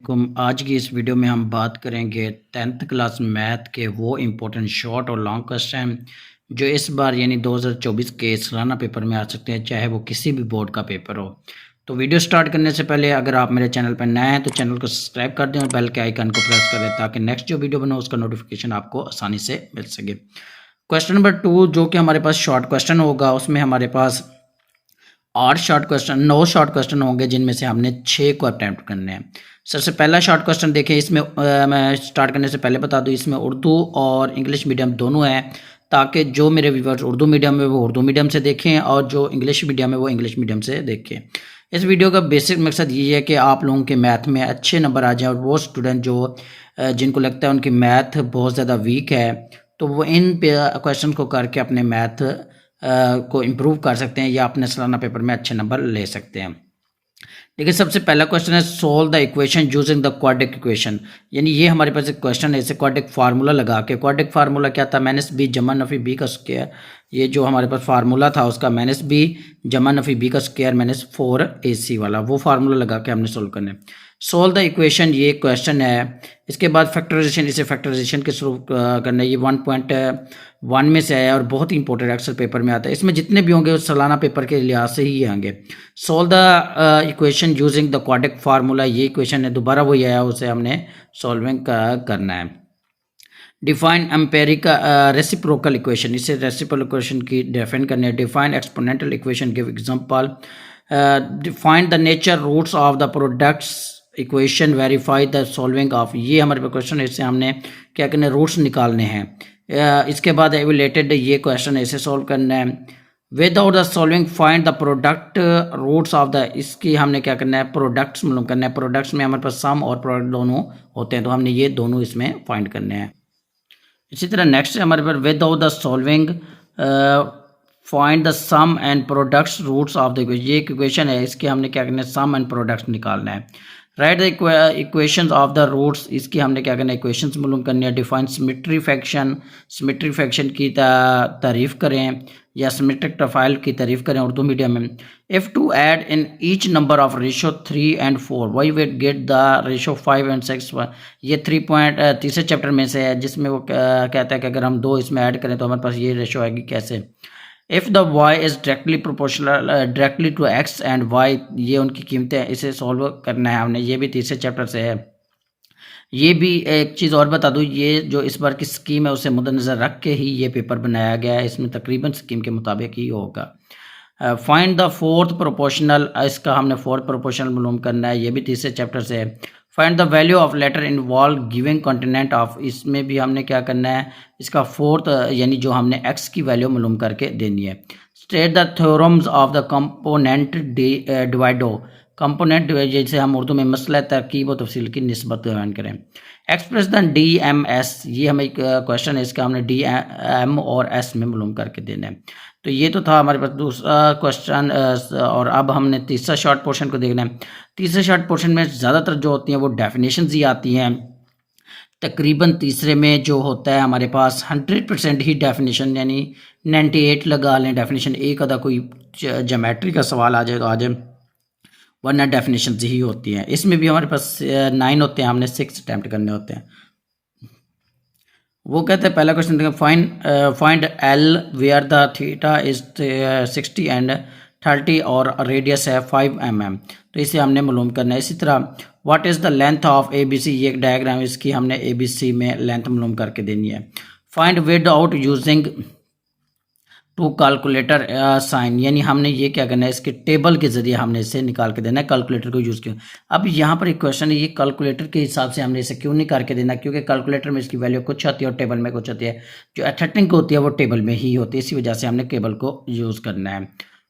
आज की इस वीडियो में हम बात करेंगे 10th क्लास मैथ के वो इम्पोर्टेंट शॉर्ट और लॉन्ग क्वेश्चन जो इस बार यानी 2024 के सालाना पेपर में आ सकते हैं, चाहे वो किसी भी बोर्ड का पेपर हो। तो वीडियो स्टार्ट करने से पहले अगर आप मेरे चैनल पर नए हैं तो चैनल को सब्सक्राइब कर दें और बेल के आइकन को प्रेस कर दें ताकि नेक्स्ट जो वीडियो बनाओ उसका नोटिफिकेशन आपको आसानी से मिल सके। क्वेश्चन नंबर 2 जो कि हमारे पास शॉर्ट क्वेश्चन होगा, उसमें हमारे पास 9 शॉर्ट क्वेश्चन होंगे जिनमें से हमने 6 को अटैम्प्ट करने हैं। सबसे पहला शॉर्ट क्वेश्चन देखें। इसमें मैं स्टार्ट करने से पहले बता दूं, इसमें उर्दू और इंग्लिश मीडियम दोनों है, ताकि जो मेरे व्यूवर्स उर्दू मीडियम में वो उर्दू मीडियम से देखें और जो इंग्लिश मीडियम है वो इंग्लिश मीडियम से देखें। इस वीडियो का बेसिक मकसद ये है कि आप लोगों के मैथ में अच्छे नंबर आ जाएं और वो स्टूडेंट जो जिनको लगता है उनकी मैथ बहुत ज़्यादा वीक है तो वो इन क्वेश्चन को करके अपने मैथ को इम्प्रूव कर सकते हैं या अपने सालाना पेपर में अच्छे नंबर ले सकते हैं। देखिए, सबसे पहला क्वेश्चन है solve the equation using the quadratic equation. यानी ये हमारे पास एक क्वेश्चन है, इसे क्वाड्रेटिक फार्मूला लगा के। क्वाड्रेटिक फार्मूला क्या था? माइनस बी जमा नफी बी का स्क्वायर। ये जो हमारे पास फार्मूला था उसका माइनस बी जमा नफी बी का स्क्वायर माइनस 4ac वाला, वो फार्मूला लगा के हमने सोल्व करना है। सोल्व द इक्वेशन ये क्वेश्चन है। इसके बाद फैक्टराइजेशन, इसे फैक्टराइजेशन के थ्रू करना है। ये 1.1 में से आया और बहुत ही इंपॉर्टेंट अक्सर पेपर में आता है। इसमें जितने भी होंगे वो सालाना पेपर के लिहाज से ही आएंगे। Solve the equation using the quadratic formula, ये इक्वेशन है, दोबारा वही आया, उसे हमने सॉल्विंग करना है। डिफाइन एम्पेरिका रेसिप्रोकल इक्वेशन, इसे रेसिप्रोकल इक्वेशन की डिफाइन करनी है। Define exponential equation, give example. Define the nature roots of the products equation, verify the solving of. ये हमारे पास क्वेश्चन है, इससे हमने क्या करना है, रूट्स निकालने हैं। इसके बाद एविलेटेड ये क्वेश्चन है, इसे सॉल्व करना है। Without the solving find the product roots of the, इसकी हमने क्या करना है, प्रोडक्ट्स मालूम करना है। प्रोडक्ट्स में हमारे पास सम और प्रोडक्ट दोनों होते हैं तो हमने ये दोनों इसमें फाइंड करने हैं। इसी तरह नेक्स्ट है हमारे पास without the solving find the sum and products roots of the equation. ये एक इक्वेशन है, इसके हमने क्या करना है, सम एंड प्रोडक्ट्स निकालना है। Write the equations of the roots, इसकी हमने क्या करना है, इक्वेशंस मालूम करनी है। Define symmetry function, symmetry function की तारीफ करें या सिमेट्रिक प्रोफाइल की तारीफ करें उर्दू मीडियम में। If to add in each number of ratio 3 and 4 why wait get the ratio 5 and 6। ये 3.3 चैप्टर में से है, जिसमें वो कहता है कि अगर हम 2 इसमें ऐड करें तो हमारे पास ये रेशो आएगी कैसे। If the y is directly proportional directly to x and y, ये उनकी कीमतें हैं, इसे सॉल्व करना है हमने। ये भी तीसरे चैप्टर से है। ये भी एक चीज़ और बता दूँ, ये जो इस बार की स्कीम है उसे मद्देनज़र रख के ही ये पेपर बनाया गया है। इसमें तकरीबन स्कीम के मुताबिक ही होगा। फाइंड द फोर्थ प्रोपोर्शनल, इसका हमने फोर्थ प्रोपोर्शनल मालूम करना है, ये भी तीसरे चैप्टर से है। Find the value of letter involve giving continent of, इसमें भी हमने क्या करना है, इसका फोर्थ यानी जो हमने x की वैल्यू मालूम करके देनी है। State the theorems of the componendo डिवाइडो, कंपोनेंट जैसे हम उर्दू में मसला तरकीब और तफसील की निस्बत बयान करें। एक्सप्रेस द DMS, ये हमें एक क्वेश्चन है, इसका हमने DM और S में मालूम करके देना है। तो ये तो था हमारे पास दूसरा क्वेश्चन, और अब हमने तीसरा शॉर्ट पोर्शन को देखना है। तीसरे शॉर्ट पोर्शन में ज़्यादातर जो होती हैं वो डेफिनेशंस ही आती हैं। तकरीबन तीसरे में जो होता है हमारे पास 100% ही डेफिनेशन, यानी 98 लगा लें डेफिनेशन। एक आधा कोई ज्योमेट्री का सवाल आ जाएगा, आ जाए, वरना डेफिनेशन ही होती हैं। इसमें भी हमारे पास 9 होते हैं, हमने 6 अटैम्प्ट करने होते हैं। वो कहते हैं पहला क्वेश्चन देखें, find L where the theta is 60 and 30 और रेडियस है 5 mm। तो इसे हमने मालूम करना है। इसी तरह what is the length of ABC, ये एक डायग्राम, इसकी हमने ABC में लेंथ मालूम करके देनी है। Find without using to calculator sine, यानी हमने ये क्या करना है, इसके टेबल के जरिए हमने इसे निकाल के देना है, कैलकुलेटर को यूज़ किया। अब यहाँ पर एक क्वेश्चन है, ये कैलकुलेटर के हिसाब से हमने इसे क्यों नहीं करके देना, क्योंकि कैलकुलेटर में इसकी वैल्यू कुछ आती है और टेबल में कुछ आती है। जो अथेटिक होती है वो टेबल में ही होती है, इसी वजह से हमने टेबल को यूज़ करना है।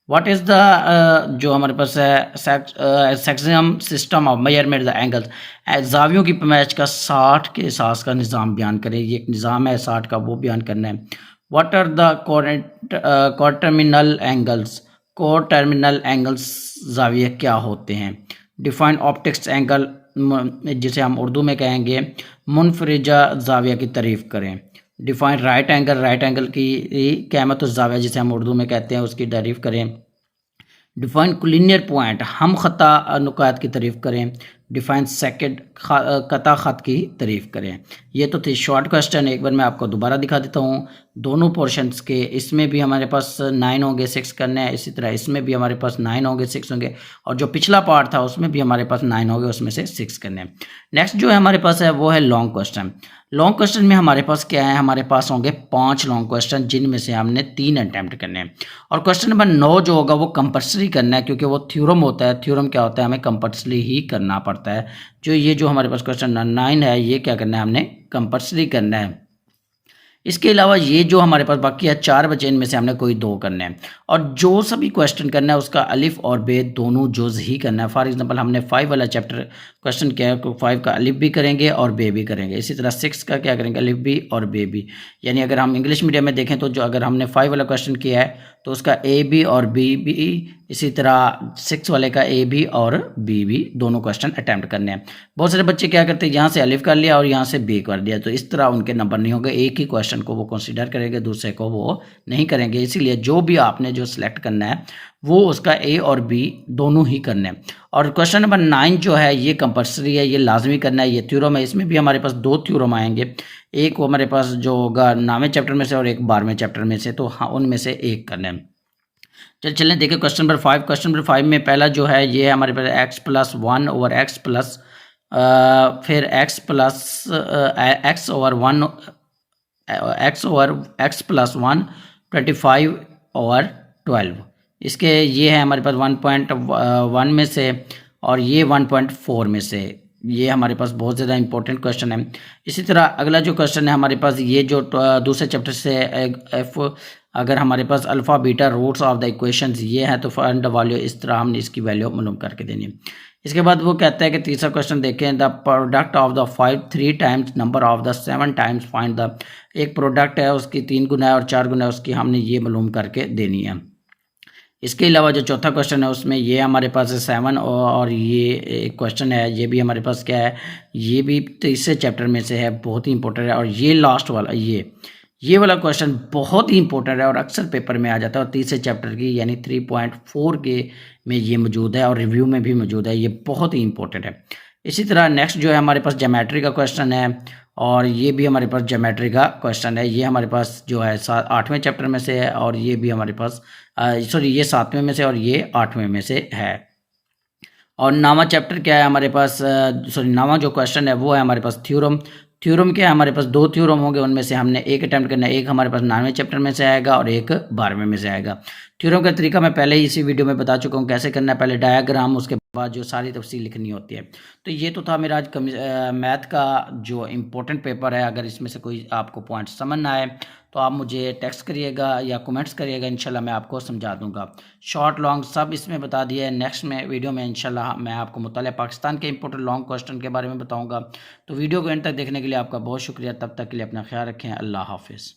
व्हाट इज़ द जो हमारे पास है sexagesimal system of measurement the angles, जावियों की पैमाइश का 60 के एहसास का निज़ाम बयान करें। ये एक निज़ाम है 60 का, वो बयान करना है। What are the coterminal angles, coterminal angles जाविये क्या होते हैं। डिफाइन ऑप्टिक्स एंगल, जिसे हम उर्दू में कहेंगे मुनफरिजा जाविया की तारीफ करें। Define right angle, right angle की क़यामत जाविया जिसे हम उर्दू में कहते हैं उसकी तारीफ करें। डिफाइन कुलिनियर पॉइंट, हम खता नुकात की तारीफ करें। डिफाइन सेकंड कता ख़त की तारीफ़ करें। ये तो थे शॉर्ट क्वेश्चन। एक बार मैं आपको दोबारा दिखा देता हूँ दोनों पोर्शंस के। इसमें भी हमारे पास 9 होंगे, 6 करने हैं। इसी तरह इसमें भी हमारे पास 9 होंगे, 6 होंगे, और जो पिछला पार्ट था उसमें भी हमारे पास 9 होंगे, उसमें से 6 करने हैं। नेक्स्ट जो है हमारे पास है वो है लॉन्ग क्वेश्चन। लॉन्ग क्वेश्चन में हमारे पास क्या है, हमारे पास होंगे 5 लॉन्ग क्वेश्चन, जिनमें से हमने 3 अटैम्प्ट करने हैं। और क्वेश्चन नंबर 9 जो होगा वो कंपल्सरी करना है, क्योंकि वो थ्योरम होता है। थ्योरम क्या होता है, हमें कंपल्सरी ही करना पड़ता है। जो हमारे पास क्वेश्चन 9 है, ये क्या करना है, हमने कंपल्सरी करना है। इसके अलावा ये जो हमारे पास बाकी है 4 बचे, इनमें से हमने कोई 2 करने हैं। और जो सभी क्वेश्चन करना है उसका अलिफ और बे दोनों जुज ही करना है। फॉर एग्जांपल हमने 5 वाला चैप्टर क्वेश्चन किया है तो 5 का अलिफ भी करेंगे और बे भी करेंगे। इसी तरह 6 का क्या करेंगे, अलिफ भी और बे भी। यानी अगर हम इंग्लिश मीडियम में देखें तो जो अगर हमने 5 वाला क्वेश्चन किया है तो उसका ए बी और बी भी, इसी तरह 6 वाले का ए बी और बी भी दोनों क्वेश्चन अटैम्प्ट करने हैं। बहुत सारे बच्चे क्या करते हैं, यहाँ से अलिफ कर लिया और यहाँ से बी कर दिया, तो इस तरह उनके नंबर नहीं होंगे। एक ही क्वेश्चन को वो कंसीडर करेंगे, दूसरे को वो नहीं करेंगे। इसीलिए जो भी आपने जो सिलेक्ट करना है वो उसका ए और बी दोनों ही करने हैं। और क्वेश्चन नंबर 9 जो है ये कंपल्सरी है, ये लाजमी करना है। ये थ्योरम है, इसमें भी हमारे पास 2 थ्योरम आएंगे। एक वो हमारे पास जो होगा 9वें चैप्टर में से और एक 12वें चैप्टर में से, तो हाँ उनमें से एक करना है। चलें देखिए क्वेश्चन नंबर 5। क्वेश्चन नंबर 5 में पहला जो है ये है हमारे पास x+1 ओवर x प्लस फिर x over 1 x over x+1 25 over 12। इसके ये है हमारे पास 1.1 में से और ये 1.4 में से। ये हमारे पास बहुत ज़्यादा इंपॉर्टेंट क्वेश्चन है। इसी तरह अगला जो क्वेश्चन है हमारे पास ये जो दूसरे चैप्टर से एफ, अगर हमारे पास alpha beta roots of the equations ये है तो फाइंड द वैल्यू, इस तरह हमने इसकी वैल्यू मालूम करके देनी है। इसके बाद वो कहता है कि तीसरा क्वेश्चन देखें, the product of the 5 3 times number of the 7 times find the. एक प्रोडक्ट है उसकी 3 गुना है और 4 गुना है उसकी, हमने ये मालूम करके देनी है। इसके अलावा जो चौथा क्वेश्चन है उसमें ये हमारे पास है 7 और ये एक क्वेश्चन है, ये भी हमारे पास क्या है, ये भी तीसरे चैप्टर में से है, बहुत ही इंपॉर्टेंट है। और ये लास्ट वाला ये वाला क्वेश्चन बहुत ही इंपॉर्टेंट है और अक्सर पेपर में आ जाता है, और तीसरे चैप्टर की यानी 3.4 के में ये मौजूद है और रिव्यू में भी मौजूद है। ये बहुत ही इंपॉर्टेंट है। इसी तरह नेक्स्ट जो है हमारे पास ज्योमेट्री का क्वेश्चन है, और ये भी हमारे पास ज्योमेट्री का क्वेश्चन है। ये हमारे पास जो है 8वें चैप्टर में से है, और ये भी हमारे पास सॉरी ये 7वें में से और ये 8वें में से है। और 9वां चैप्टर क्या है हमारे पास, सॉरी 9वां जो क्वेश्चन है वो है हमारे पास थ्योरम। थ्योरम क्या है, हमारे पास 2 थ्योरम होंगे, उनमें से हमने एक अटैम्प्ट करना है। एक हमारे पास 9वें चैप्टर में से आएगा और एक 12वें में से आएगा। थ्योरम का तरीका मैं पहले ही इसी वीडियो में बता चुका हूँ कैसे करना है। पहले डायग्राम, उसके बाद जो सारी तफसील लिखनी होती है। तो ये तो था मेरा आज मैथ का जो इम्पोर्टेंट पेपर है। अगर इसमें से कोई आपको पॉइंट समझ ना आए तो आप मुझे टेक्स्ट करिएगा या कमेंट्स करिएगा, इंशाल्लाह मैं आपको समझा दूंगा। शॉर्ट लॉन्ग सब इसमें बता दिया है। नेक्स्ट में वीडियो में इंशाल्लाह मैं आपको मुतालिया पाकिस्तान के इंपॉर्टेंट लॉन्ग क्वेश्चन के बारे में बताऊंगा। तो वीडियो को एंड तक देखने के लिए आपका बहुत शुक्रिया। तब तक के लिए अपना ख्याल रखें। अल्लाह हाफिज़।